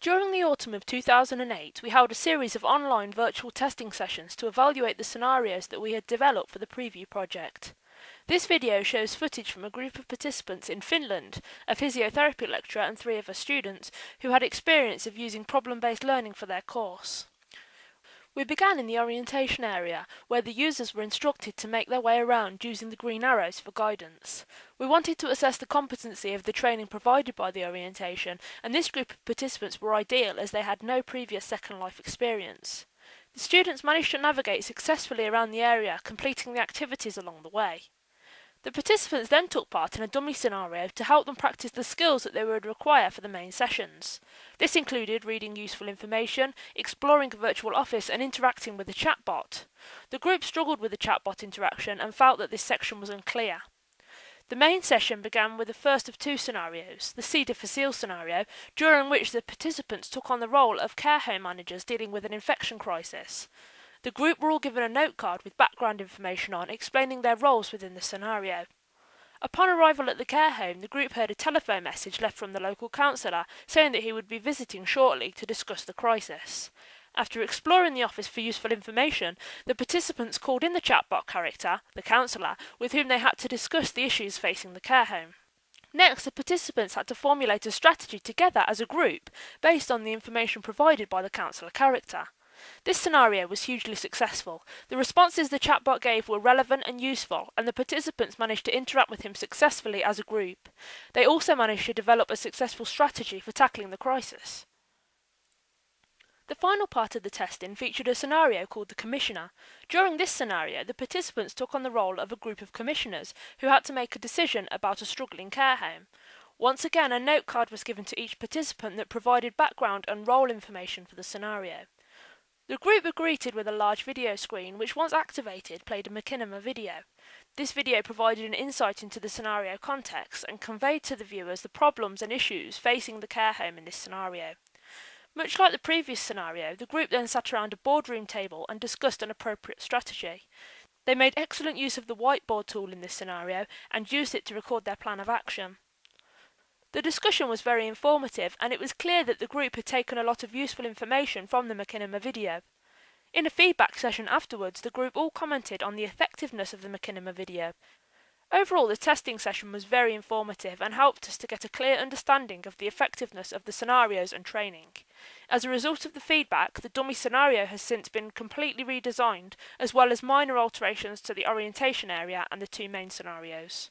During the autumn of 2008, we held a series of online virtual testing sessions to evaluate the scenarios that we had developed for the preview project. This video shows footage from a group of participants in Finland, a physiotherapy lecturer and 3 of her students, who had experience of using problem-based learning for their course. We began in the orientation area, where the users were instructed to make their way around using the green arrows for guidance. We wanted to assess the competency of the training provided by the orientation, and this group of participants were ideal as they had no previous Second Life experience. The students managed to navigate successfully around the area, completing the activities along the way. The participants then took part in a dummy scenario to help them practice the skills that they would require for the main sessions. This included reading useful information, exploring a virtual office and interacting with a chatbot. The group struggled with the chatbot interaction and felt that this section was unclear. The main session began with the first of 2 scenarios, the C. difficile scenario, during which the participants took on the role of care home managers dealing with an infection crisis. The group were all given a note card with background information on, explaining their roles within the scenario. Upon arrival at the care home, the group heard a telephone message left from the local counsellor saying that he would be visiting shortly to discuss the crisis. After exploring the office for useful information, the participants called in the chatbot character, the counsellor, with whom they had to discuss the issues facing the care home. Next, the participants had to formulate a strategy together as a group based on the information provided by the counsellor character. This scenario was hugely successful. The responses the chatbot gave were relevant and useful, and the participants managed to interact with him successfully as a group. They also managed to develop a successful strategy for tackling the crisis. The final part of the testing featured a scenario called the Commissioner. During this scenario, the participants took on the role of a group of commissioners who had to make a decision about a struggling care home. Once again, a note card was given to each participant that provided background and role information for the scenario. The group were greeted with a large video screen, which once activated played a machinima video. This video provided an insight into the scenario context and conveyed to the viewers the problems and issues facing the care home in this scenario. Much like the previous scenario, the group then sat around a boardroom table and discussed an appropriate strategy. They made excellent use of the whiteboard tool in this scenario and used it to record their plan of action. The discussion was very informative, and it was clear that the group had taken a lot of useful information from the machinima video. In a feedback session afterwards, the group all commented on the effectiveness of the machinima video. Overall, the testing session was very informative and helped us to get a clear understanding of the effectiveness of the scenarios and training. As a result of the feedback, the dummy scenario has since been completely redesigned, as well as minor alterations to the orientation area and the 2 main scenarios.